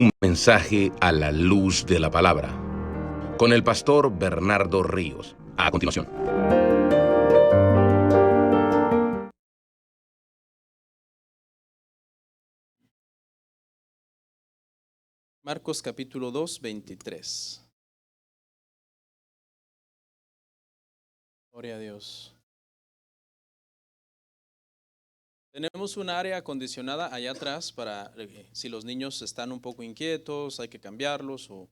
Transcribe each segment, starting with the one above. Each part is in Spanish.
Un mensaje a la luz de la palabra, con el pastor Bernardo Ríos. A continuación. Marcos capítulo 2, 23. Gloria a Dios. Tenemos un área acondicionada allá atrás para si los niños están un poco inquietos, hay que cambiarlos o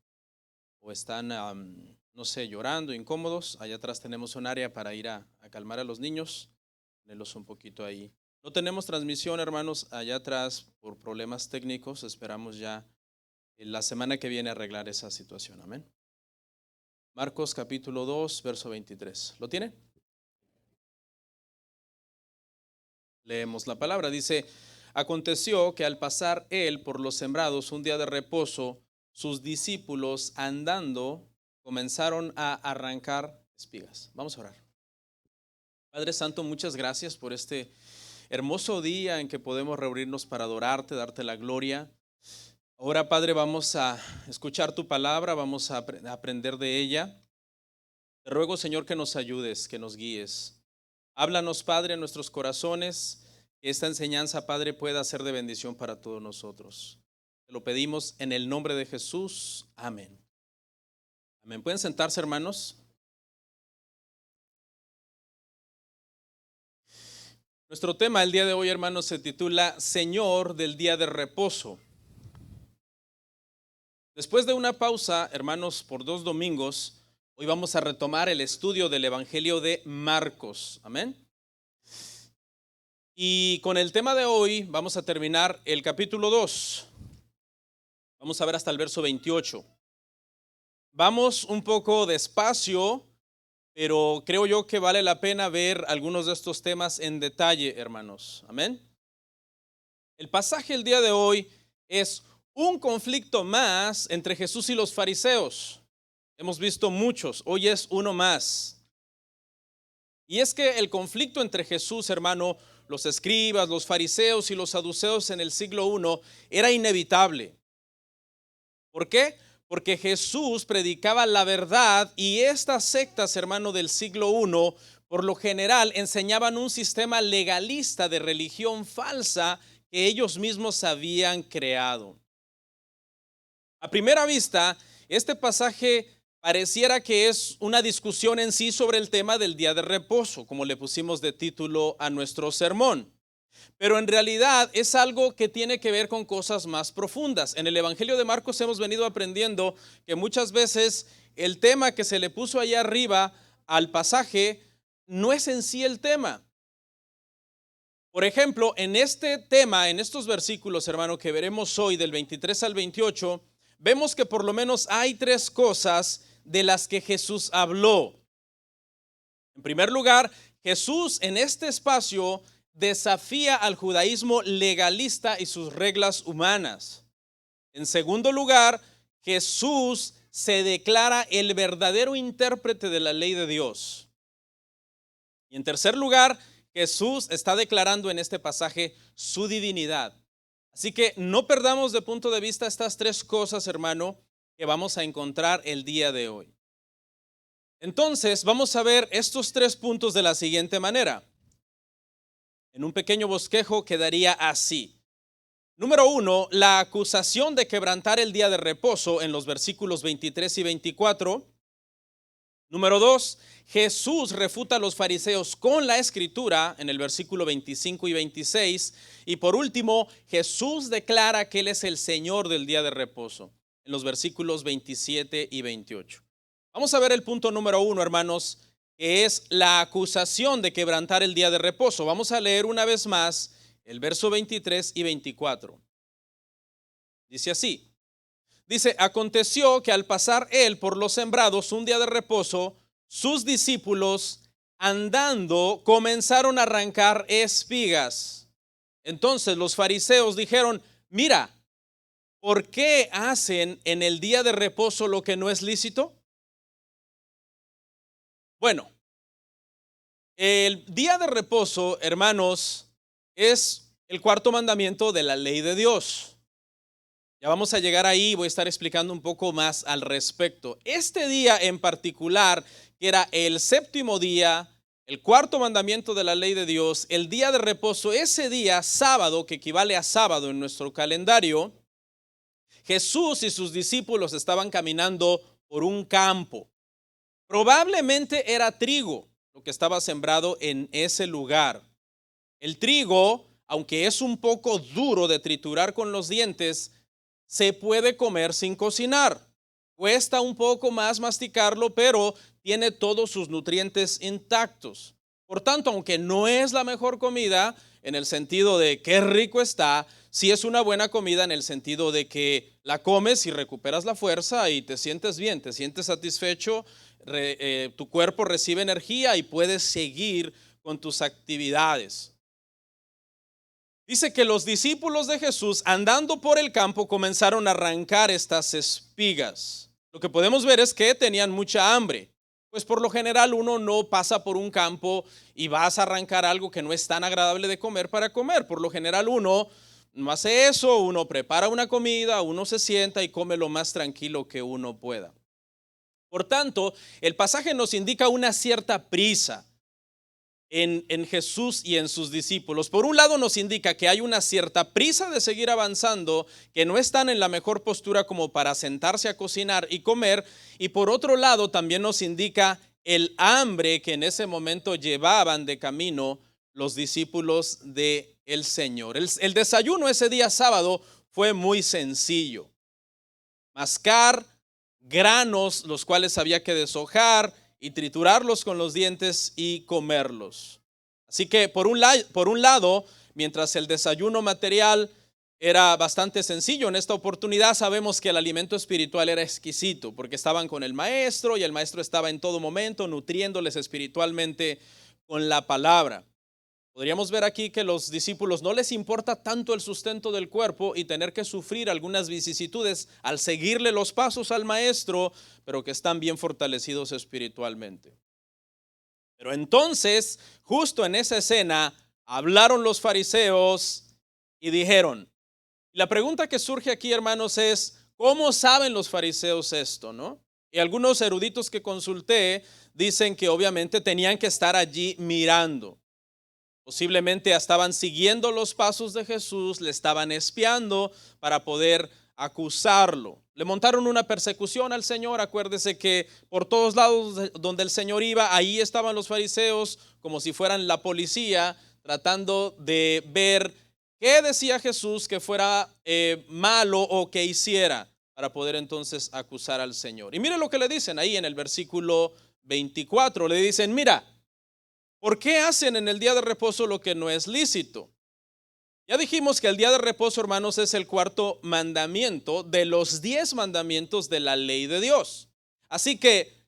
están, no sé, llorando, incómodos. Allá atrás tenemos un área para ir a calmar a los niños, tenerlos un poquito ahí. No tenemos transmisión, hermanos, allá atrás por problemas técnicos. Esperamos ya la semana que viene arreglar esa situación. Amén. Marcos capítulo 2, verso 23. ¿Lo tiene? Leemos la palabra. Dice: aconteció que al pasar él por los sembrados un día de reposo, sus discípulos andando comenzaron a arrancar espigas. Vamos a orar. Padre Santo, muchas gracias por este hermoso día en que podemos reunirnos para adorarte, darte la gloria. Ahora, Padre, vamos a escuchar tu palabra, vamos a aprender de ella. Te ruego, Señor, que nos ayudes, que nos guíes. Háblanos, Padre, en nuestros corazones, que esta enseñanza, Padre, pueda ser de bendición para todos nosotros. Te lo pedimos en el nombre de Jesús. Amén. Amén. ¿Pueden sentarse, hermanos? Nuestro tema el día de hoy, hermanos, se titula Señor del día de reposo. Después de una pausa, hermanos, por 2 domingos, hoy vamos a retomar el estudio del Evangelio de Marcos. Amén. Y con el tema de hoy vamos a terminar el capítulo 2. Vamos a ver hasta el verso 28. Vamos un poco despacio, pero creo yo que vale la pena ver algunos de estos temas en detalle, hermanos. Amén. El pasaje el día de hoy es un conflicto más entre Jesús y los fariseos. Hemos visto muchos, hoy es uno más. Y es que el conflicto entre Jesús, hermano, los escribas, los fariseos y los saduceos en el siglo I era inevitable. ¿Por qué? Porque Jesús predicaba la verdad y estas sectas, hermano, del siglo I, por lo general enseñaban un sistema legalista de religión falsa que ellos mismos habían creado. A primera vista, este pasaje pareciera que es una discusión en sí sobre el tema del día de reposo, como le pusimos de título a nuestro sermón. Pero en realidad es algo que tiene que ver con cosas más profundas. En el Evangelio de Marcos hemos venido aprendiendo que muchas veces el tema que se le puso allá arriba al pasaje no es en sí el tema. Por ejemplo, en este tema, en estos versículos, hermano, que veremos hoy del 23 al 28, vemos que por lo menos hay 3 cosas de las que Jesús habló. En primer lugar, Jesús en este espacio desafía al judaísmo legalista y sus reglas humanas. En segundo lugar, Jesús se declara el verdadero intérprete de la ley de Dios. Y en tercer lugar, Jesús está declarando en este pasaje su divinidad. Así que no perdamos de punto de vista estas 3 cosas, hermano, que vamos a encontrar el día de hoy. Entonces, vamos a ver estos 3 puntos de la siguiente manera. En un pequeño bosquejo quedaría así. Número 1, la acusación de quebrantar el día de reposo en los versículos 23 y 24. Número 2, Jesús refuta a los fariseos con la escritura en el versículo 25 y 26. Y por último, Jesús declara que Él es el Señor del día de reposo en los versículos 27 y 28. Vamos a ver el punto número 1, hermanos, que es la acusación de quebrantar el día de reposo. Vamos a leer una vez más el verso 23 y 24. Dice así. Dice, aconteció que al pasar él por los sembrados un día de reposo, sus discípulos andando comenzaron a arrancar espigas. Entonces los fariseos dijeron, mira, ¿por qué hacen en el día de reposo lo que no es lícito? Bueno, el día de reposo, hermanos, es el 4º mandamiento de la ley de Dios. Ya vamos a llegar ahí, voy a estar explicando un poco más al respecto. Este día en particular, que era el séptimo día, el cuarto mandamiento de la ley de Dios, el día de reposo, ese día, sábado, que equivale a sábado en nuestro calendario, Jesús y sus discípulos estaban caminando por un campo. Probablemente era trigo lo que estaba sembrado en ese lugar. El trigo, aunque es un poco duro de triturar con los dientes, se puede comer sin cocinar. Cuesta un poco más masticarlo, pero tiene todos sus nutrientes intactos. Por tanto, aunque no es la mejor comida en el sentido de qué rico está, sí es una buena comida en el sentido de que la comes y recuperas la fuerza y te sientes bien, te sientes satisfecho, tu cuerpo recibe energía y puedes seguir con tus actividades. Dice que los discípulos de Jesús, andando por el campo, comenzaron a arrancar estas espigas. Lo que podemos ver es que tenían mucha hambre. Pues por lo general uno no pasa por un campo y vas a arrancar algo que no es tan agradable de comer para comer. Por lo general uno no hace eso, uno prepara una comida, uno se sienta y come lo más tranquilo que uno pueda. Por tanto, el pasaje nos indica una cierta prisa en Jesús y en sus discípulos. Por un lado nos indica que hay una cierta prisa de seguir avanzando, que no están en la mejor postura como para sentarse a cocinar y comer, y por otro lado también nos indica el hambre que en ese momento llevaban de camino los discípulos del Señor. El desayuno ese día sábado fue muy sencillo. Mascar granos, los cuales había que deshojar y triturarlos con los dientes y comerlos. Así que por un lado, mientras el desayuno material era bastante sencillo, en esta oportunidad sabemos que el alimento espiritual era exquisito, porque estaban con el maestro y el maestro estaba en todo momento nutriéndoles espiritualmente con la palabra. Podríamos ver aquí que los discípulos no les importa tanto el sustento del cuerpo y tener que sufrir algunas vicisitudes al seguirle los pasos al maestro, pero que están bien fortalecidos espiritualmente. Pero entonces, justo en esa escena, hablaron los fariseos y dijeron, la pregunta que surge aquí, hermanos, es, ¿cómo saben los fariseos esto, no? Y algunos eruditos que consulté dicen que obviamente tenían que estar allí mirando. Posiblemente estaban siguiendo los pasos de Jesús, le estaban espiando para poder acusarlo. Le montaron una persecución al Señor. Acuérdese que por todos lados donde el Señor iba, ahí estaban los fariseos como si fueran la policía, tratando de ver qué decía Jesús que fuera malo o que hiciera para poder entonces acusar al Señor. Y mire lo que le dicen ahí en el versículo 24. Le dicen, mira, ¿por qué hacen en el día de reposo lo que no es lícito? Ya dijimos que el día de reposo, hermanos, es el cuarto mandamiento de los 10 mandamientos de la ley de Dios. Así que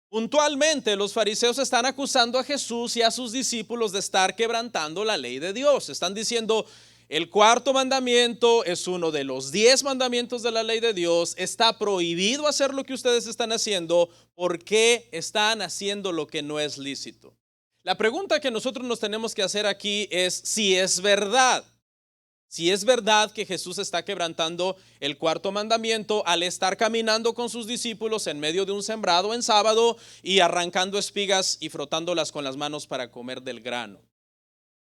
puntualmente los fariseos están acusando a Jesús y a sus discípulos de estar quebrantando la ley de Dios. Están diciendo, el cuarto mandamiento es uno de los 10 mandamientos de la ley de Dios. Está prohibido hacer lo que ustedes están haciendo. ¿Por qué están haciendo lo que no es lícito? La pregunta que nosotros nos tenemos que hacer aquí es si es verdad. Si es verdad que Jesús está quebrantando el cuarto mandamiento al estar caminando con sus discípulos en medio de un sembrado en sábado y arrancando espigas y frotándolas con las manos para comer del grano.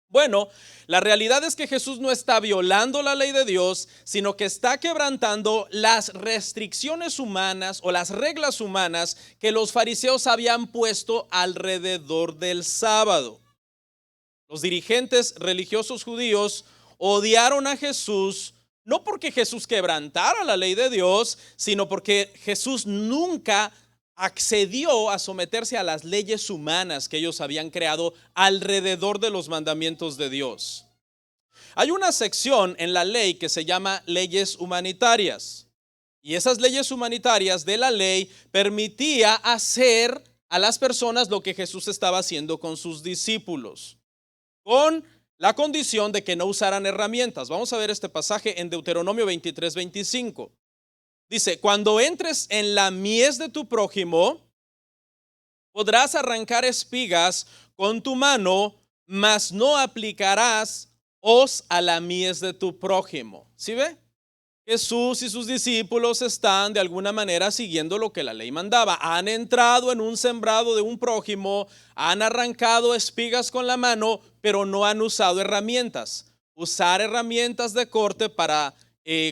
Bueno, la realidad es que Jesús no está violando la ley de Dios, sino que está quebrantando las restricciones humanas o las reglas humanas que los fariseos habían puesto alrededor del sábado. Los dirigentes religiosos judíos odiaron a Jesús, no porque Jesús quebrantara la ley de Dios, sino porque Jesús nunca accedió a someterse a las leyes humanas que ellos habían creado alrededor de los mandamientos de Dios. Hay una sección en la ley que se llama leyes humanitarias, y esas leyes humanitarias de la ley permitía hacer a las personas lo que Jesús estaba haciendo con sus discípulos, con la condición de que no usaran herramientas. Vamos a ver este pasaje en Deuteronomio 23:25. Dice, cuando entres en la mies de tu prójimo, podrás arrancar espigas con tu mano, mas no aplicarás hoz a la mies de tu prójimo. ¿Sí ve? Jesús y sus discípulos están de alguna manera siguiendo lo que la ley mandaba. Han entrado en un sembrado de un prójimo, han arrancado espigas con la mano, pero no han usado herramientas. Usar herramientas de corte para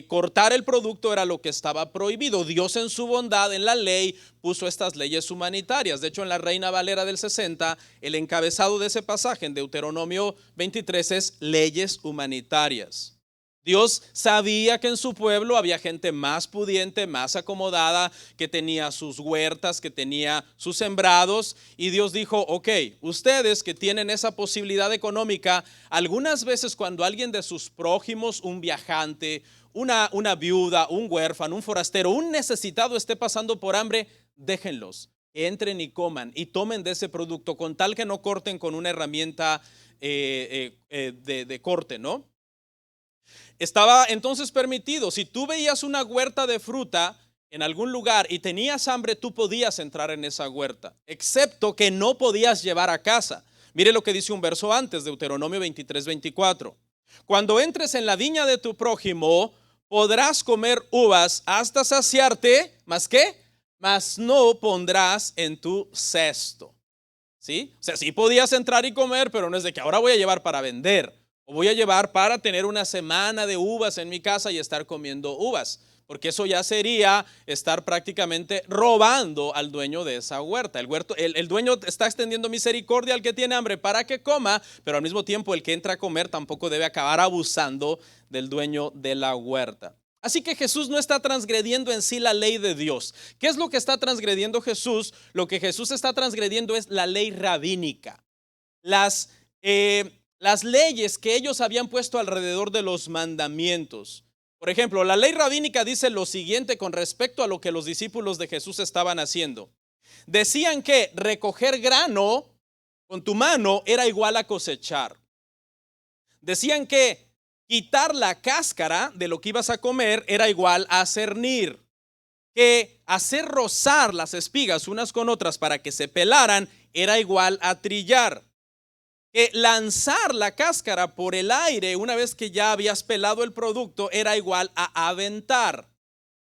cortar el producto era lo que estaba prohibido. Dios en su bondad en la ley puso estas leyes humanitarias. De hecho, en la Reina Valera del 60, el encabezado de ese pasaje en Deuteronomio 23 es leyes humanitarias. Dios sabía que en su pueblo había gente más pudiente, más acomodada, que tenía sus huertas, que tenía sus sembrados. Y Dios dijo, ok, ustedes que tienen esa posibilidad económica, algunas veces cuando alguien de sus prójimos, un viajante, una viuda, un huérfano, un forastero, un necesitado esté pasando por hambre, déjenlos, que entren y coman y tomen de ese producto con tal que no corten con una herramienta de corte, ¿no? Estaba entonces permitido. Si tú veías una huerta de fruta en algún lugar y tenías hambre, tú podías entrar en esa huerta, excepto que no podías llevar a casa. Mire lo que dice un verso antes, Deuteronomio 23-24. Cuando entres en la viña de tu prójimo, podrás comer uvas hasta saciarte, ¿más qué? Mas no pondrás en tu cesto. ¿Sí? O sea, sí podías entrar y comer, pero no es de que ahora voy a llevar para vender. O voy a llevar para tener una semana de uvas en mi casa y estar comiendo uvas, porque eso ya sería estar prácticamente robando al dueño de esa huerta. El dueño está extendiendo misericordia al que tiene hambre para que coma, pero al mismo tiempo el que entra a comer tampoco debe acabar abusando del dueño de la huerta. Así que Jesús no está transgrediendo en sí la ley de Dios. ¿Qué es lo que está transgrediendo Jesús? Lo que Jesús está transgrediendo es la ley rabínica. Las leyes que ellos habían puesto alrededor de los mandamientos. Por ejemplo, la ley rabínica dice lo siguiente con respecto a lo que los discípulos de Jesús estaban haciendo. Decían que recoger grano con tu mano era igual a cosechar. Decían que quitar la cáscara de lo que ibas a comer era igual a cernir. Que hacer rozar las espigas unas con otras para que se pelaran era igual a trillar. Que lanzar la cáscara por el aire una vez que ya habías pelado el producto era igual a aventar.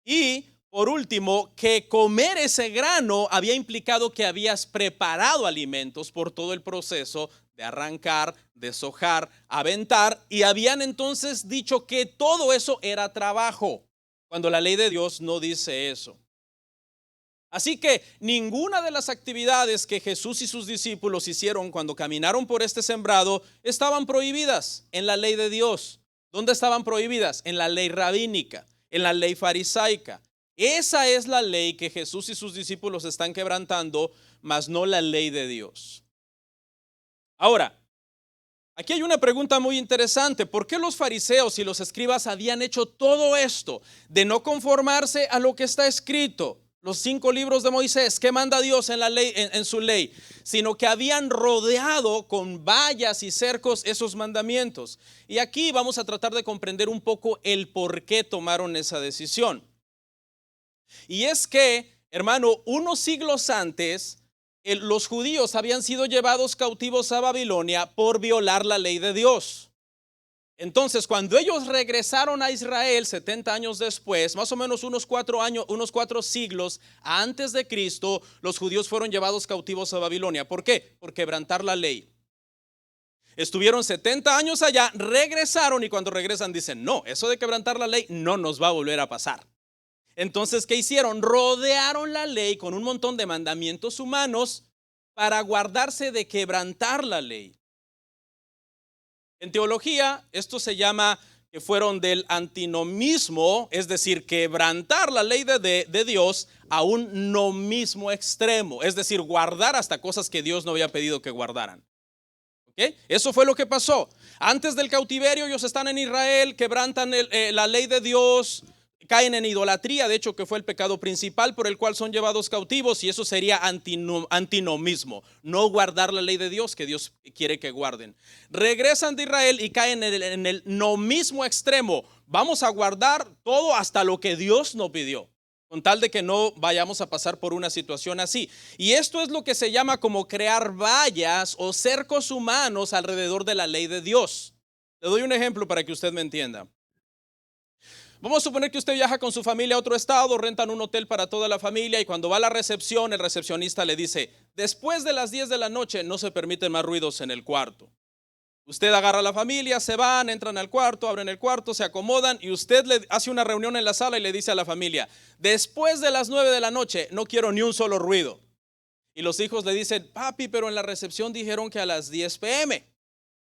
Y por último, que comer ese grano había implicado que habías preparado alimentos por todo el proceso de arrancar, deshojar, aventar, y habían entonces dicho que todo eso era trabajo, cuando la ley de Dios no dice eso. Así que ninguna de las actividades que Jesús y sus discípulos hicieron cuando caminaron por este sembrado estaban prohibidas en la ley de Dios. ¿Dónde estaban prohibidas? En la ley rabínica, en la ley farisaica. Esa es la ley que Jesús y sus discípulos están quebrantando, mas no la ley de Dios. Ahora, aquí hay una pregunta muy interesante. ¿Por qué los fariseos y los escribas habían hecho todo esto de no conformarse a lo que está escrito? Los 5 libros de Moisés, ¿qué manda Dios en la ley, en su ley? Sino que habían rodeado con vallas y cercos esos mandamientos. Y aquí vamos a tratar de comprender un poco el por qué tomaron esa decisión. Y es que, hermano, unos siglos antes, los judíos habían sido llevados cautivos a Babilonia por violar la ley de Dios. Entonces, cuando ellos regresaron a Israel 70 años después, más o menos unos 4 siglos antes de Cristo, los judíos fueron llevados cautivos a Babilonia. ¿Por qué? Por quebrantar la ley. Estuvieron 70 años allá, regresaron y cuando regresan dicen, no, eso de quebrantar la ley no nos va a volver a pasar. Entonces, ¿qué hicieron? Rodearon la ley con un montón de mandamientos humanos para guardarse de quebrantar la ley. En teología, esto se llama que fueron del antinomismo, es decir, quebrantar la ley de Dios a un nomismo extremo, es decir, guardar hasta cosas que Dios no había pedido que guardaran. ¿Okay? Eso fue lo que pasó. Antes del cautiverio, ellos están en Israel, quebrantan la ley de Dios, caen en idolatría, de hecho que fue el pecado principal por el cual son llevados cautivos, y eso sería antinomismo, no guardar la ley de Dios que Dios quiere que guarden. Regresan de Israel y caen en el nomismo extremo, vamos a guardar todo hasta lo que Dios nos pidió, con tal de que no vayamos a pasar por una situación así. Y esto es lo que se llama como crear vallas o cercos humanos alrededor de la ley de Dios. Le doy un ejemplo para que usted me entienda. Vamos a suponer que usted viaja con su familia a otro estado, rentan un hotel para toda la familia y cuando va a la recepción, el recepcionista le dice, después de las 10 de la noche no se permiten más ruidos en el cuarto. Usted agarra a la familia, se van, entran al cuarto, abren el cuarto, se acomodan y usted le hace una reunión en la sala y le dice a la familia, después de las 9 de la noche no quiero ni un solo ruido. Y los hijos le dicen, papi, pero en la recepción dijeron que a las 10 p.m.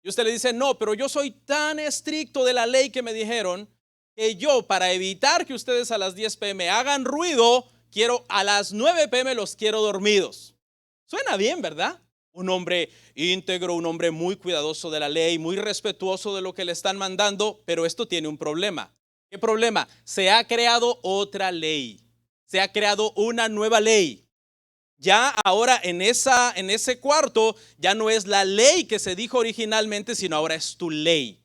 Y usted le dice, no, pero yo soy tan estricto de la ley que me dijeron que yo, para evitar que ustedes a las 10 p.m. hagan ruido, quiero a las 9 p.m. los quiero dormidos. Suena bien, ¿verdad? Un hombre íntegro, un hombre muy cuidadoso de la ley, muy respetuoso de lo que le están mandando, pero esto tiene un problema. ¿Qué problema? Se ha creado otra ley. Se ha creado una nueva ley. Ya ahora en ese cuarto ya no es la ley que se dijo originalmente, sino ahora es tu ley.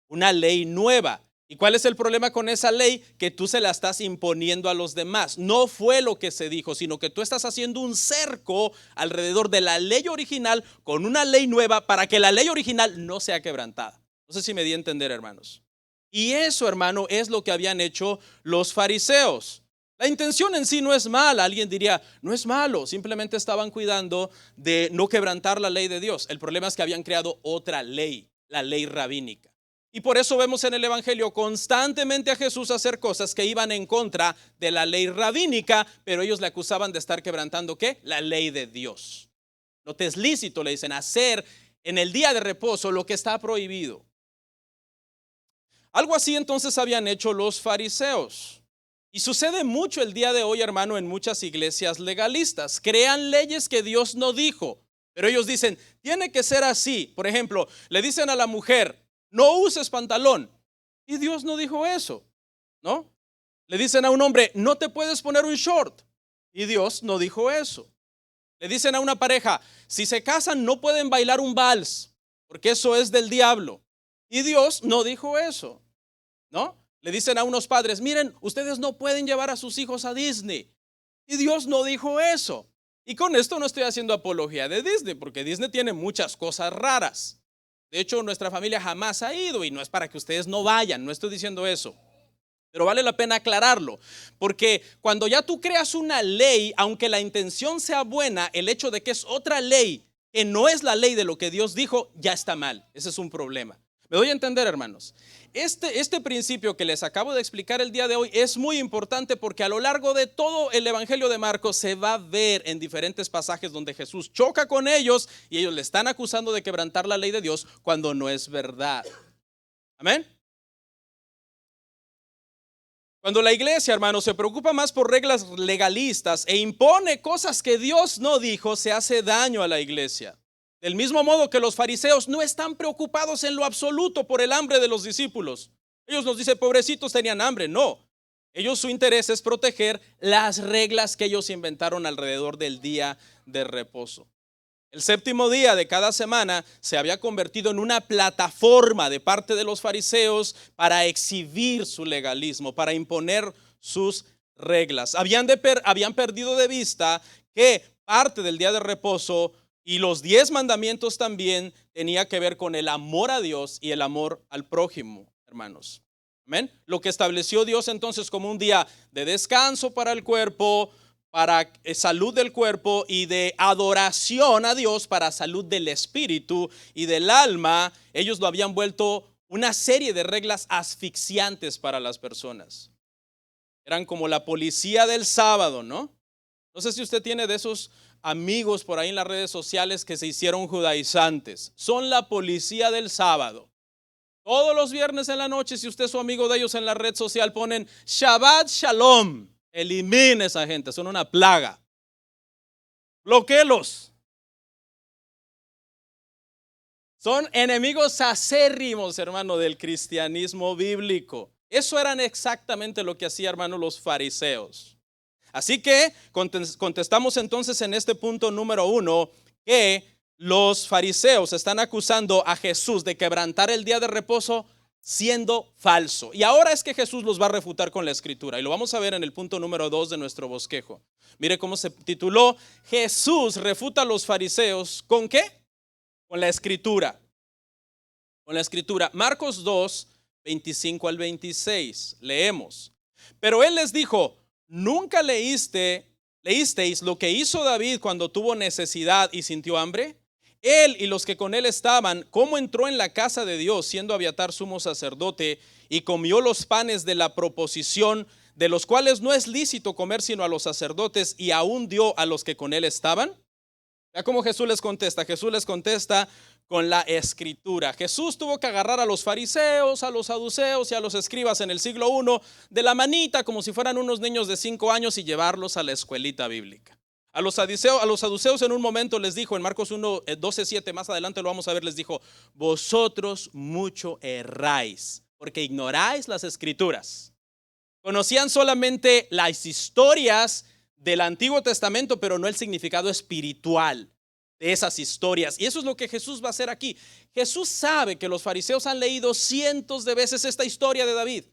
Una ley nueva. ¿Y cuál es el problema con esa ley? Que tú se la estás imponiendo a los demás. No fue lo que se dijo, sino que tú estás haciendo un cerco alrededor de la ley original con una ley nueva para que la ley original no sea quebrantada. No sé si me di a entender, hermanos. Y eso, hermano, es lo que habían hecho los fariseos. La intención en sí no es mala. Alguien diría, no es malo, simplemente estaban cuidando de no quebrantar la ley de Dios. El problema es que habían creado otra ley, la ley rabínica. Y por eso vemos en el Evangelio constantemente a Jesús hacer cosas que iban en contra de la ley rabínica, pero ellos le acusaban de estar quebrantando, ¿qué? La ley de Dios. No te es lícito, le dicen, hacer en el día de reposo lo que está prohibido. Algo así entonces habían hecho los fariseos. Y sucede mucho el día de hoy, hermano, en muchas iglesias legalistas. Crean leyes que Dios no dijo, pero ellos dicen, tiene que ser así. Por ejemplo, le dicen a la mujer, no uses pantalón. Y Dios no dijo eso, ¿no? Le dicen a un hombre, no te puedes poner un short. Y Dios no dijo eso. Le dicen a una pareja, si se casan no pueden bailar un vals, porque eso es del diablo. Y Dios no dijo eso, ¿no? Le dicen a unos padres, miren, ustedes no pueden llevar a sus hijos a Disney. Y Dios no dijo eso. Y con esto no estoy haciendo apología de Disney, porque Disney tiene muchas cosas raras. De hecho, nuestra familia jamás ha ido y no es para que ustedes no vayan, no estoy diciendo eso. Pero vale la pena aclararlo, porque cuando ya tú creas una ley, aunque la intención sea buena, el hecho de que es otra ley, que no es la ley de lo que Dios dijo, ya está mal. Ese es un problema. ¿Me doy a entender, hermanos? Este principio que les acabo de explicar el día de hoy es muy importante porque a lo largo de todo el Evangelio de Marcos se va a ver en diferentes pasajes donde Jesús choca con ellos y ellos le están acusando de quebrantar la ley de Dios cuando no es verdad. Amén. Cuando la iglesia, hermano, se preocupa más por reglas legalistas e impone cosas que Dios no dijo, se hace daño a la iglesia. Del mismo modo que los fariseos no están preocupados en lo absoluto por el hambre de los discípulos. Ellos nos dicen, pobrecitos tenían hambre. No, ellos su interés es proteger las reglas que ellos inventaron alrededor del día de reposo. El séptimo día de cada semana se había convertido en una plataforma de parte de los fariseos para exhibir su legalismo, para imponer sus reglas. Habían perdido de vista que parte del día de reposo y los 10 mandamientos también tenía que ver con el amor a Dios y el amor al prójimo, hermanos. Amén. Lo que estableció Dios entonces como un día de descanso para el cuerpo, para salud del cuerpo y de adoración a Dios para salud del espíritu y del alma, ellos lo habían vuelto una serie de reglas asfixiantes para las personas. Eran como la policía del sábado, ¿no? No sé si usted tiene de esos amigos por ahí en las redes sociales que se hicieron judaizantes. Son la policía del sábado. Todos los viernes en la noche, si usted es su amigo de ellos en la red social, ponen Shabbat Shalom. Elimine a esa gente, son una plaga. Bloquéelos. Son enemigos acérrimos, hermano, del cristianismo bíblico. Eso eran exactamente lo que hacían, hermano, los fariseos. Así que contestamos entonces en este punto número 1 que los fariseos están acusando a Jesús de quebrantar el día de reposo siendo falso. Y ahora es que Jesús los va a refutar con la escritura. Y lo vamos a ver en el punto número 2 de nuestro bosquejo. Mire cómo se tituló: Jesús refuta a los fariseos. ¿Con qué? Con la escritura. Con la escritura. Marcos 2, 25 al 26. Leemos. Pero él les dijo, ¿nunca leísteis lo que hizo David cuando tuvo necesidad y sintió hambre? Él y los que con él estaban, cómo entró en la casa de Dios, siendo Abiatar sumo sacerdote, y comió los panes de la proposición, de los cuales no es lícito comer sino a los sacerdotes, y aún dio a los que con él estaban. Vea cómo Jesús les contesta. Jesús les contesta con la escritura. Jesús tuvo que agarrar a los fariseos, a los saduceos y a los escribas en el siglo I de la manita, como si fueran unos niños de 5 años, y llevarlos a la escuelita bíblica. A los saduceos en un momento les dijo, en Marcos 1, 12, 7, más adelante lo vamos a ver, les dijo, vosotros mucho erráis, porque ignoráis las escrituras. Conocían solamente las historias del Antiguo Testamento, pero no el significado espiritual de esas historias. Y eso es lo que Jesús va a hacer aquí. Jesús sabe que los fariseos han leído cientos de veces esta historia de David,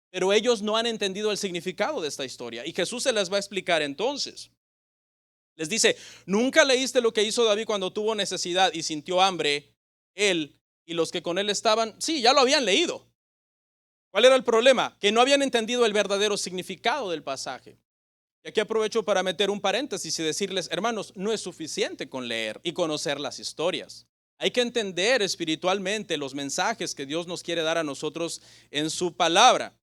pero ellos no han entendido el significado de esta historia. Y Jesús se las va a explicar entonces. Les dice, ¿nunca leíste lo que hizo David cuando tuvo necesidad y sintió hambre? Él y los que con él estaban, sí, ya lo habían leído. ¿Cuál era el problema? Que no habían entendido el verdadero significado del pasaje. Y aquí aprovecho para meter un paréntesis y decirles, hermanos, no es suficiente con leer y conocer las historias. Hay que entender espiritualmente los mensajes que Dios nos quiere dar a nosotros en su palabra.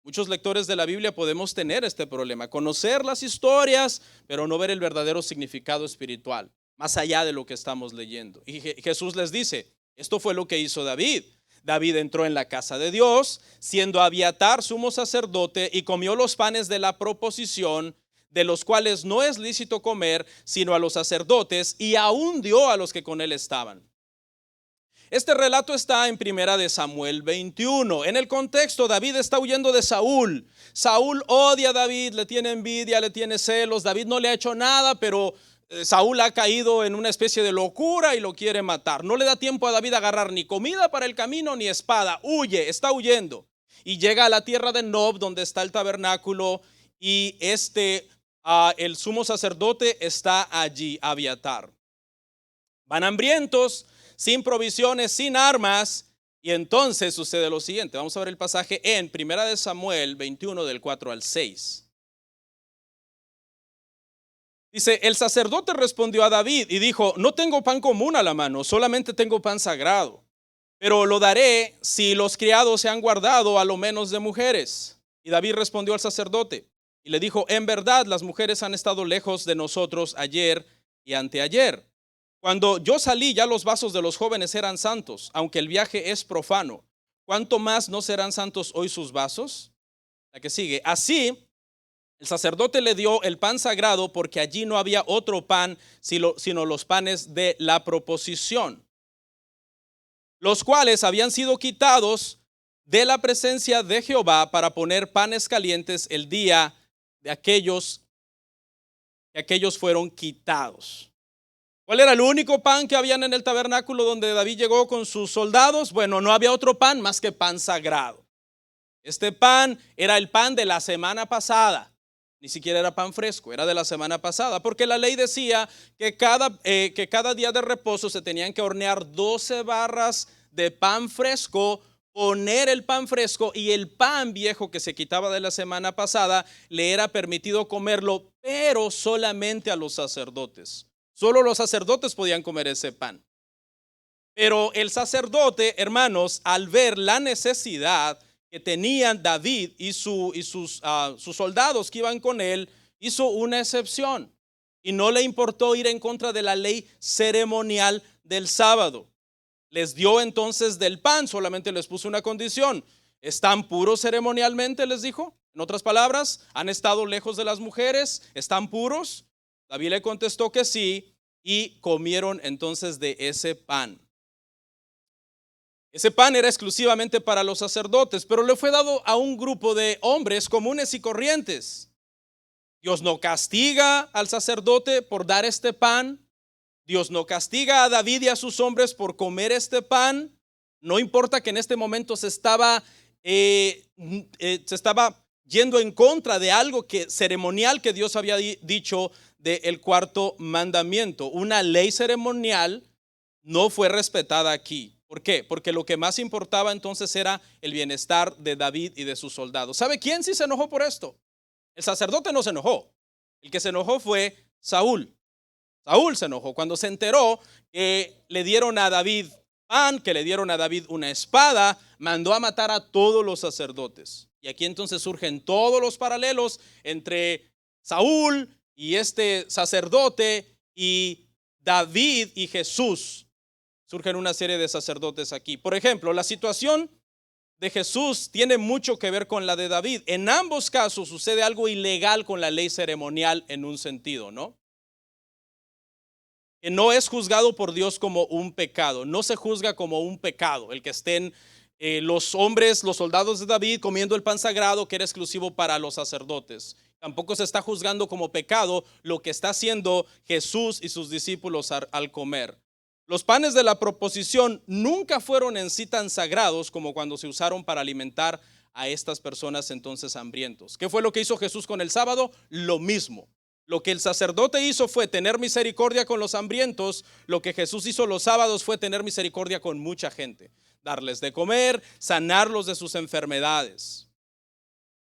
Muchos lectores de la Biblia podemos tener este problema, conocer las historias, pero no ver el verdadero significado espiritual, más allá de lo que estamos leyendo. Y Jesús les dice, esto fue lo que hizo David. David entró en la casa de Dios, siendo Abiatar sumo sacerdote, y comió los panes de la proposición, de los cuales no es lícito comer, sino a los sacerdotes, y aún dio a los que con él estaban. Este relato está en Primera de Samuel 21. En el contexto, David está huyendo de Saúl. Saúl odia a David, le tiene envidia, le tiene celos. David no le ha hecho nada, pero Saúl ha caído en una especie de locura y lo quiere matar. No le da tiempo a David a agarrar ni comida para el camino ni espada. Huye, está huyendo. Y llega a la tierra de Nob, donde está el tabernáculo, y el sumo sacerdote está allí, Abiatar. Van hambrientos, sin provisiones, sin armas, y entonces sucede lo siguiente. Vamos a ver el pasaje en Primera de Samuel 21 del 4 al 6. Dice, el sacerdote respondió a David y dijo, no tengo pan común a la mano, solamente tengo pan sagrado, pero lo daré si los criados se han guardado a lo menos de mujeres. Y David respondió al sacerdote y le dijo, en verdad las mujeres han estado lejos de nosotros ayer y anteayer. Cuando yo salí, ya los vasos de los jóvenes eran santos, aunque el viaje es profano. ¿Cuánto más no serán santos hoy sus vasos? La que sigue. Así, el sacerdote le dio el pan sagrado porque allí no había otro pan sino los panes de la proposición, los cuales habían sido quitados de la presencia de Jehová para poner panes calientes el día de aquellos fueron quitados. ¿Cuál era el único pan que habían en el tabernáculo donde David llegó con sus soldados? Bueno, no había otro pan más que pan sagrado. Este pan era el pan de la semana pasada. Ni siquiera era pan fresco, era de la semana pasada, porque la ley decía que cada día de reposo se tenían que hornear 12 barras de pan fresco, poner el pan fresco, y el pan viejo que se quitaba de la semana pasada le era permitido comerlo, pero solamente a los sacerdotes. Solo los sacerdotes podían comer ese pan. Pero el sacerdote, hermanos, al ver la necesidad que tenían David y sus soldados que iban con él, hizo una excepción y no le importó ir en contra de la ley ceremonial del sábado. Les dio entonces del pan, solamente les puso una condición. ¿Están puros ceremonialmente?, les dijo. En otras palabras, ¿han estado lejos de las mujeres? ¿Están puros? David le contestó que sí, y comieron entonces de ese pan. Ese pan era exclusivamente para los sacerdotes, pero le fue dado a un grupo de hombres comunes y corrientes. Dios no castiga al sacerdote por dar este pan. Dios no castiga a David y a sus hombres por comer este pan. No importa que en este momento se estaba yendo en contra de algo ceremonial que Dios había dicho del cuarto mandamiento. Una ley ceremonial no fue respetada aquí. ¿Por qué? Porque lo que más importaba entonces era el bienestar de David y de sus soldados. ¿Sabe quién sí se enojó por esto? El sacerdote no se enojó. El que se enojó fue Saúl. Saúl se enojó cuando se enteró que le dieron a David pan, que le dieron a David una espada, mandó a matar a todos los sacerdotes. Y aquí entonces surgen todos los paralelos entre Saúl y este sacerdote y David y Jesús. Surgen una serie de sacerdotes aquí. Por ejemplo, la situación de Jesús tiene mucho que ver con la de David. En ambos casos sucede algo ilegal con la ley ceremonial en un sentido, ¿no? Que no es juzgado por Dios como un pecado, no se juzga como un pecado el que estén los hombres, los soldados de David comiendo el pan sagrado que era exclusivo para los sacerdotes. Tampoco se está juzgando como pecado lo que está haciendo Jesús y sus discípulos al comer. Los panes de la proposición nunca fueron en sí tan sagrados como cuando se usaron para alimentar a estas personas entonces hambrientos. ¿Qué fue lo que hizo Jesús con el sábado? Lo mismo. Lo que el sacerdote hizo fue tener misericordia con los hambrientos. Lo que Jesús hizo los sábados fue tener misericordia con mucha gente. Darles de comer, sanarlos de sus enfermedades.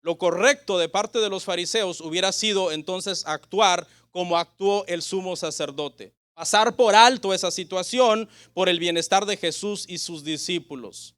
Lo correcto de parte de los fariseos hubiera sido entonces actuar como actuó el sumo sacerdote. Pasar por alto esa situación por el bienestar de Jesús y sus discípulos.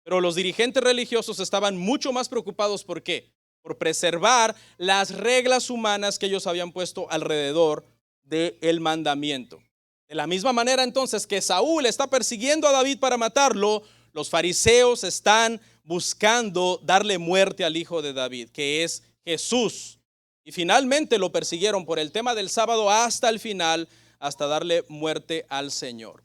Pero los dirigentes religiosos estaban mucho más preocupados. ¿Por qué? Por preservar las reglas humanas que ellos habían puesto alrededor del mandamiento. De la misma manera entonces que Saúl está persiguiendo a David para matarlo, los fariseos están buscando darle muerte al hijo de David, que es Jesús. Y finalmente lo persiguieron por el tema del sábado hasta el final, hasta darle muerte al Señor.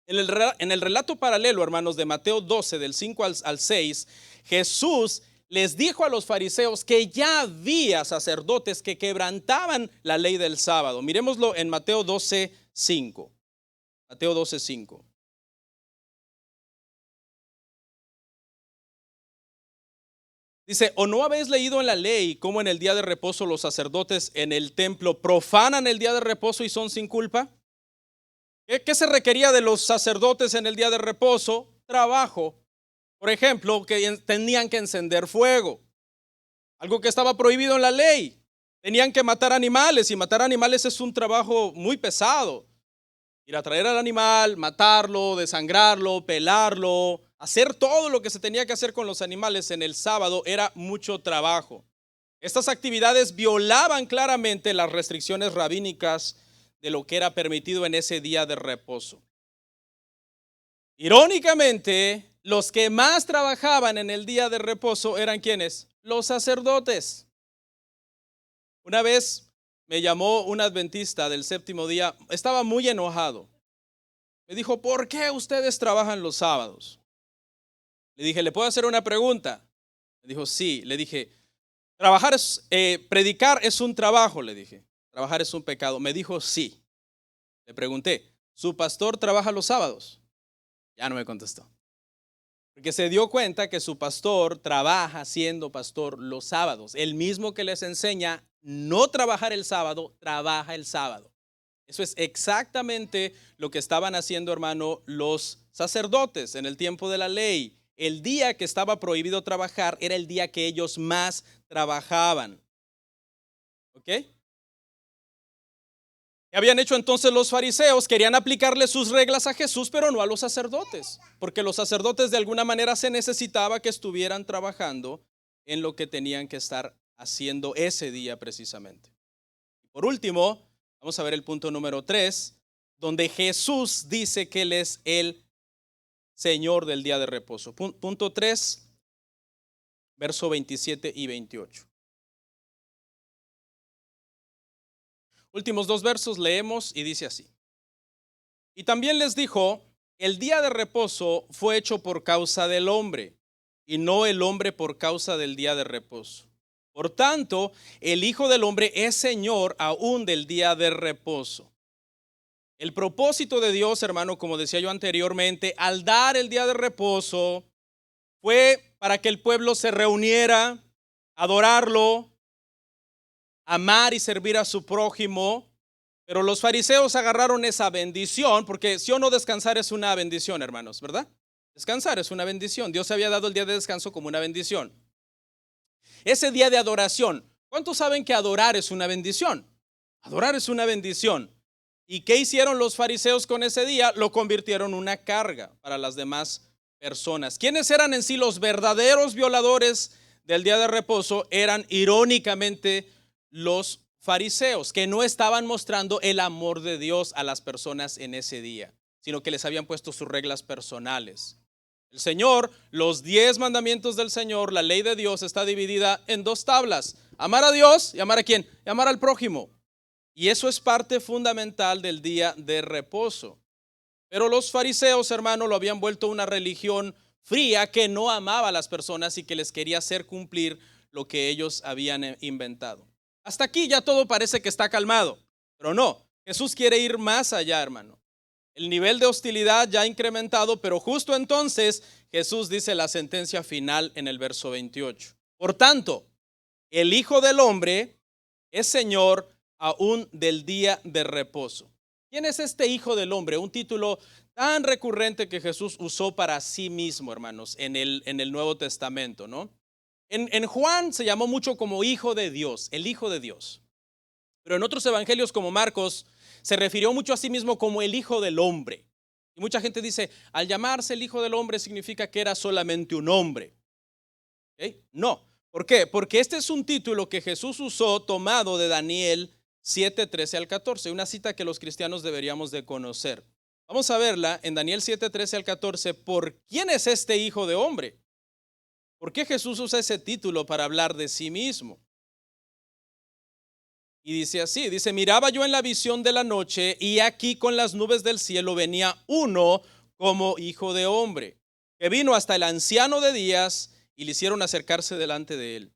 En el relato paralelo, hermanos, de Mateo 12, del 5 al 6, Jesús les dijo a los fariseos que ya había sacerdotes que quebrantaban la ley del sábado. Miremoslo en Mateo 12, 5. Mateo 12, 5. Dice, ¿o no habéis leído en la ley cómo en el día de reposo los sacerdotes en el templo profanan el día de reposo y son sin culpa? ¿Qué se requería de los sacerdotes en el día de reposo? Trabajo. Por ejemplo, que tenían que encender fuego, algo que estaba prohibido en la ley. Tenían que matar animales, y matar animales es un trabajo muy pesado. Ir a traer al animal, matarlo, desangrarlo, pelarlo, hacer todo lo que se tenía que hacer con los animales en el sábado era mucho trabajo. Estas actividades violaban claramente las restricciones rabínicas de lo que era permitido en ese día de reposo. Irónicamente, los que más trabajaban en el día de reposo eran ¿quiénes? Los sacerdotes. Una vez me llamó un adventista del séptimo día, estaba muy enojado. Me dijo, ¿por qué ustedes trabajan los sábados? Le dije, ¿le puedo hacer una pregunta? Me dijo, sí. Le dije, predicar es un trabajo, le dije. Trabajar es un pecado. Me dijo, sí. Le pregunté, ¿su pastor trabaja los sábados? Ya no me contestó. Porque se dio cuenta que su pastor trabaja siendo pastor los sábados. El mismo que les enseña no trabajar el sábado, trabaja el sábado. Eso es exactamente lo que estaban haciendo, hermano, los sacerdotes en el tiempo de la ley. El día que estaba prohibido trabajar era el día que ellos más trabajaban. ¿Ok? ¿Qué habían hecho entonces los fariseos? Querían aplicarle sus reglas a Jesús, pero no a los sacerdotes, porque los sacerdotes de alguna manera se necesitaba que estuvieran trabajando en lo que tenían que estar haciendo ese día precisamente. Por último, vamos a ver el punto número 3, donde Jesús dice que Él es el Señor del día de reposo. Punto 3, verso 27 y 28. Últimos dos versos leemos y dice así. Y también les dijo, el día de reposo fue hecho por causa del hombre, y no el hombre por causa del día de reposo. Por tanto, el Hijo del Hombre es Señor aún del día de reposo. El propósito de Dios, hermano, como decía yo anteriormente, al dar el día de reposo, fue para que el pueblo se reuniera, adorarlo, amar y servir a su prójimo, Pero los fariseos agarraron esa bendición, porque sí o no descansar es una bendición, hermanos, ¿verdad? Descansar es una bendición. Dios había dado el día de descanso como una bendición. Ese día de adoración, ¿cuántos saben que adorar es una bendición? Adorar es una bendición. ¿Y qué hicieron los fariseos con ese día? Lo convirtieron en una carga para las demás personas. ¿Quiénes eran en sí los verdaderos violadores del día de reposo? Eran irónicamente los fariseos, que no estaban mostrando el amor de Dios a las personas en ese día, sino que les habían puesto sus reglas personales. El Señor, los 10 mandamientos del Señor, la ley de Dios está dividida en 2 tablas. Amar a Dios y amar a ¿quién? Y amar al prójimo. Y eso es parte fundamental del día de reposo. Pero los fariseos, hermano, lo habían vuelto una religión fría que no amaba a las personas y que les quería hacer cumplir lo que ellos habían inventado. Hasta aquí ya todo parece que está calmado, pero no, Jesús quiere ir más allá, hermano. El nivel de hostilidad ya ha incrementado, pero justo entonces Jesús dice la sentencia final en el verso 28. Por tanto, el Hijo del Hombre es Señor aún del día de reposo. ¿Quién es este Hijo del Hombre? Un título tan recurrente que Jesús usó para sí mismo, hermanos, en el Nuevo Testamento, ¿no? En Juan se llamó mucho como Hijo de Dios, el Hijo de Dios. Pero en otros evangelios como Marcos se refirió mucho a sí mismo como el Hijo del Hombre. Y mucha gente dice, al llamarse el Hijo del Hombre significa que era solamente un hombre. ¿Okay? No. ¿Por qué? Porque este es un título que Jesús usó tomado de Daniel 7:13 al 14, una cita que los cristianos deberíamos de conocer. Vamos a verla en Daniel 7:13 al 14. ¿Por quién es este Hijo de Hombre? ¿Por qué Jesús usa ese título para hablar de sí mismo? Y dice así, dice, miraba yo en la visión de la noche y aquí con las nubes del cielo venía uno como Hijo de Hombre, que vino hasta el anciano de días y le hicieron acercarse delante de él.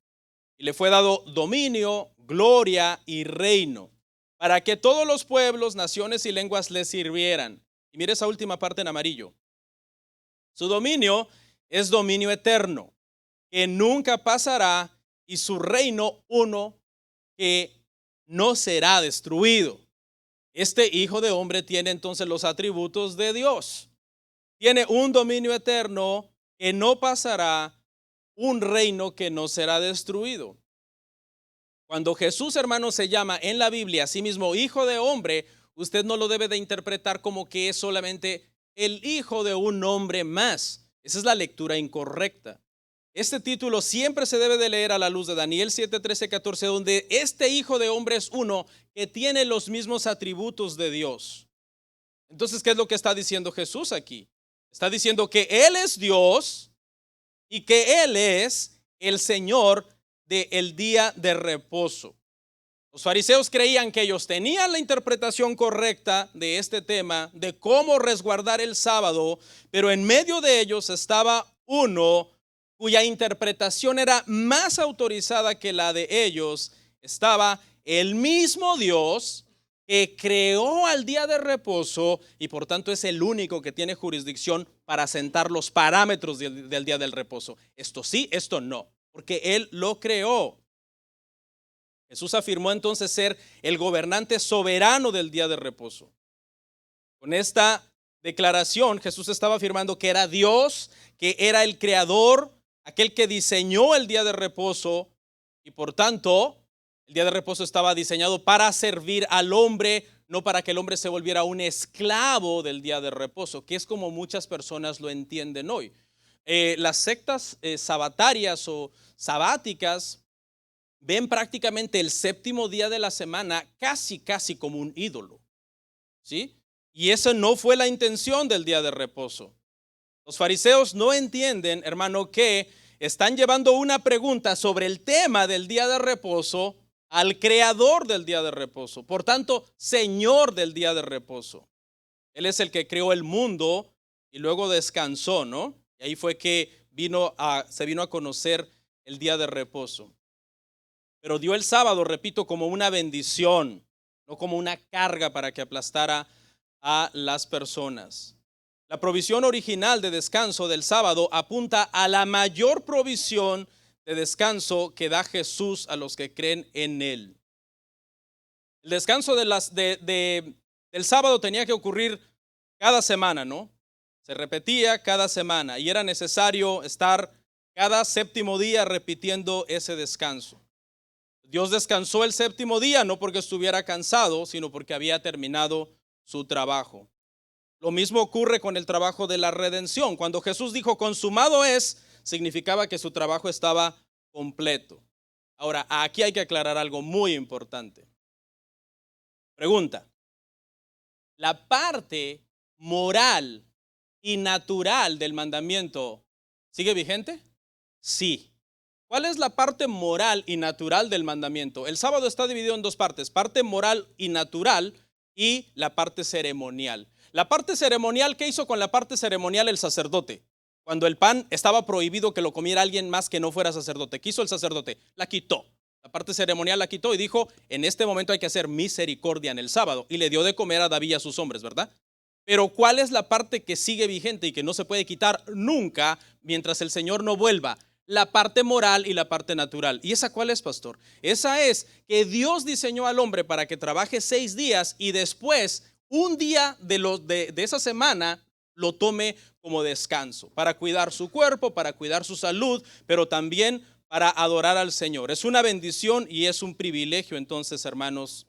Y le fue dado dominio, gloria y reino, para que todos los pueblos, naciones y lenguas le sirvieran. Y mire esa última parte en amarillo. Su dominio es dominio eterno, que nunca pasará, y su reino uno que no será destruido. Este Hijo de Hombre tiene entonces los atributos de Dios. Tiene un dominio eterno que no pasará, un reino que no será destruido. Cuando Jesús, hermano, se llama en la Biblia a sí mismo Hijo de Hombre, usted no lo debe de interpretar como que es solamente el hijo de un hombre más. Esa es la lectura incorrecta. Este título siempre se debe de leer a la luz de Daniel 7:13, 14, donde este Hijo de Hombre es uno que tiene los mismos atributos de Dios. Entonces, ¿qué es lo que está diciendo Jesús aquí? Está diciendo que Él es Dios y que Él es el Señor del día de reposo. Los fariseos creían que ellos tenían la interpretación correcta de este tema, de cómo resguardar el sábado, pero en medio de ellos estaba uno cuya interpretación era más autorizada que la de ellos. Estaba el mismo Dios que creó al día de reposo y por tanto es el único que tiene jurisdicción para sentar los parámetros del día del reposo. Esto sí, esto no, porque Él lo creó. Jesús afirmó entonces ser el gobernante soberano del día de reposo. Con esta declaración, Jesús estaba afirmando que era Dios, que era el creador, aquel que diseñó el día de reposo y por tanto el día de reposo estaba diseñado para servir al hombre, no para que el hombre se volviera un esclavo del día de reposo, que es como muchas personas lo entienden hoy. Las sectas sabatarias o sabáticas ven prácticamente el séptimo día de la semana casi como un ídolo, ¿sí? Y esa no fue la intención del día de reposo. Los fariseos no entienden, hermano, que están llevando una pregunta sobre el tema del día de reposo al creador del día de reposo. Por tanto, Señor del día de reposo. Él es el que creó el mundo y luego descansó, ¿no? Y ahí fue que se vino a conocer el día de reposo. Pero dio el sábado, repito, como una bendición, no como una carga para que aplastara a las personas. La provisión original de descanso del sábado apunta a la mayor provisión de descanso que da Jesús a los que creen en Él. El descanso del sábado tenía que ocurrir cada semana, ¿no? Se repetía cada semana y era necesario estar cada séptimo día repitiendo ese descanso. Dios descansó el séptimo día no porque estuviera cansado, sino porque había terminado su trabajo. Lo mismo ocurre con el trabajo de la redención. Cuando Jesús dijo consumado es, significaba que su trabajo estaba completo. Ahora, aquí hay que aclarar algo muy importante. Pregunta: ¿la parte moral y natural del mandamiento sigue vigente? Sí. ¿Cuál es la parte moral y natural del mandamiento? El sábado está dividido en dos partes: parte moral y natural y la parte ceremonial. La parte ceremonial, ¿qué hizo con la parte ceremonial el sacerdote? Cuando el pan estaba prohibido que lo comiera alguien más que no fuera sacerdote, ¿qué hizo el sacerdote? La quitó. La parte ceremonial la quitó y dijo: en este momento hay que hacer misericordia en el sábado. Y le dio de comer a David y a sus hombres, ¿verdad? Pero ¿cuál es la parte que sigue vigente y que no se puede quitar nunca mientras el Señor no vuelva? La parte moral y la parte natural. ¿Y esa cuál es, pastor? Esa es que Dios diseñó al hombre para que trabaje 6 días y después un día de esa semana lo tome como descanso, para cuidar su cuerpo, para cuidar su salud, pero también para adorar al Señor. Es una bendición y es un privilegio, entonces, hermanos,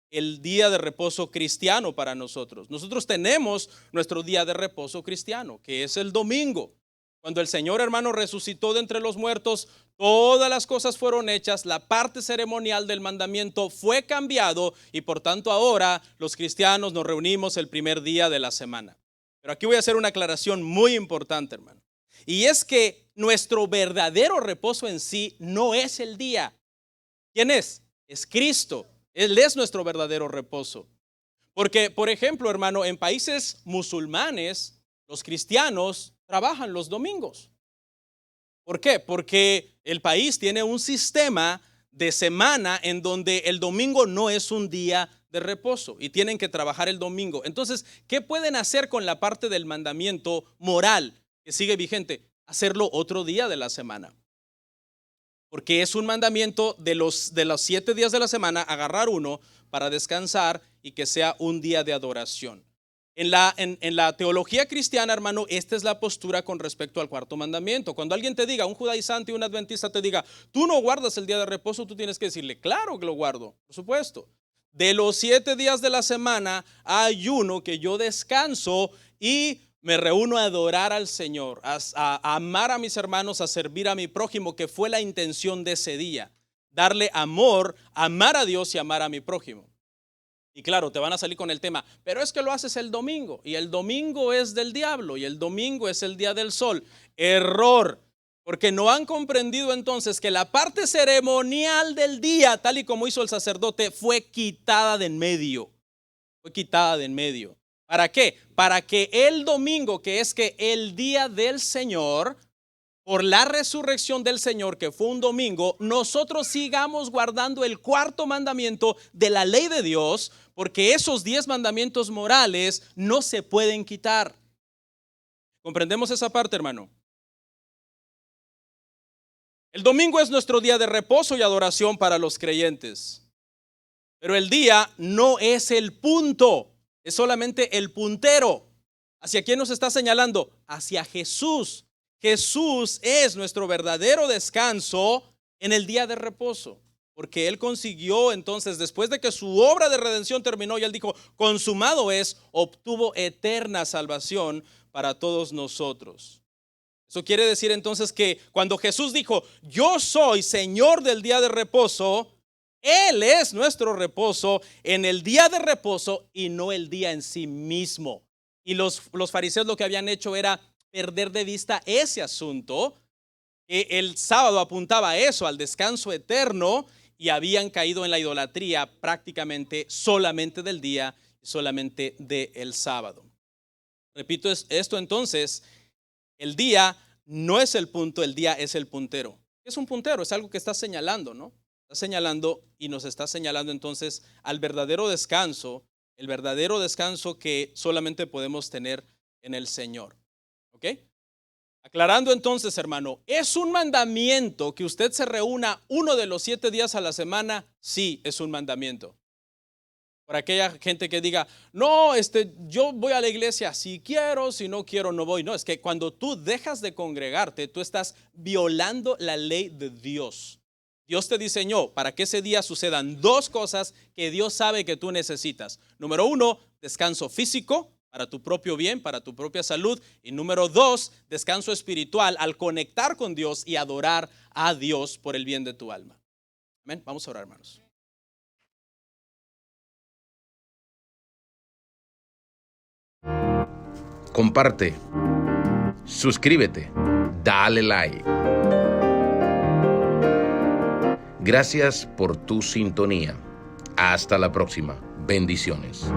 el día de reposo cristiano para nosotros. Nosotros tenemos nuestro día de reposo cristiano, que es el domingo. Cuando el Señor, hermano, resucitó de entre los muertos, todas las cosas fueron hechas, la parte ceremonial del mandamiento fue cambiado y por tanto ahora los cristianos nos reunimos el primer día de la semana. Pero aquí voy a hacer una aclaración muy importante, hermano. Y es que nuestro verdadero reposo en sí no es el día. ¿Quién es? Es Cristo. Él es nuestro verdadero reposo. Porque, por ejemplo, hermano, en países musulmanes, los cristianos trabajan los domingos. ¿Por qué? Porque el país tiene un sistema de semana en donde el domingo no es un día de reposo y tienen que trabajar el domingo. Entonces, ¿qué pueden hacer con la parte del mandamiento moral que sigue vigente? Hacerlo otro día de la semana. Porque es un mandamiento de los 7 días de la semana, agarrar uno para descansar y que sea un día de adoración. En la teología cristiana, hermano, esta es la postura con respecto al cuarto mandamiento. Cuando alguien te diga, un judaizante y un adventista te diga, tú no guardas el día de reposo, tú tienes que decirle, claro que lo guardo, por supuesto. De los 7 días de la semana hay uno que yo descanso y me reúno a adorar al Señor, a amar a mis hermanos, a servir a mi prójimo, que fue la intención de ese día. Darle amor, amar a Dios y amar a mi prójimo. Y claro, te van a salir con el tema, pero es que lo haces el domingo, y el domingo es del diablo, y el domingo es el día del sol. Error, porque no han comprendido entonces que la parte ceremonial del día, tal y como hizo el sacerdote, fue quitada de en medio. Fue quitada de en medio. ¿Para qué? Para que el domingo, que es que el día del Señor, por la resurrección del Señor, que fue un domingo, nosotros sigamos guardando el cuarto mandamiento de la ley de Dios, porque esos 10 mandamientos morales no se pueden quitar. ¿Comprendemos esa parte, hermano? El domingo es nuestro día de reposo y adoración para los creyentes. Pero el día no es el punto, es solamente el puntero. ¿Hacia quién nos está señalando? Hacia Jesús. Jesús es nuestro verdadero descanso en el día de reposo, porque Él consiguió entonces, después de que su obra de redención terminó y Él dijo, consumado es, obtuvo eterna salvación para todos nosotros. Eso quiere decir entonces que cuando Jesús dijo, yo soy Señor del día de reposo, Él es nuestro reposo en el día de reposo y no el día en sí mismo. Y los fariseos lo que habían hecho era perder de vista ese asunto. El sábado apuntaba a eso, al descanso eterno, y habían caído en la idolatría prácticamente solamente del día, solamente del sábado. Repito esto entonces, el día no es el punto, el día es el puntero. Es un puntero, es algo que está señalando, ¿no? Está señalando y nos está señalando entonces al verdadero descanso, el verdadero descanso que solamente podemos tener en el Señor. ¿Ok? Aclarando entonces, hermano, ¿es un mandamiento que usted se reúna uno de los 7 días a la semana? Sí, es un mandamiento. Para aquella gente que diga, no, yo voy a la iglesia si quiero, si no quiero no voy. No, es que cuando tú dejas de congregarte, tú estás violando la ley de Dios. Dios te diseñó para que ese día sucedan dos cosas que Dios sabe que tú necesitas. Número uno, descanso físico para tu propio bien, para tu propia salud. Y número dos, descanso espiritual al conectar con Dios y adorar a Dios por el bien de tu alma. Amén. Vamos a orar, hermanos. Comparte, suscríbete, dale like. Gracias por tu sintonía. Hasta la próxima. Bendiciones.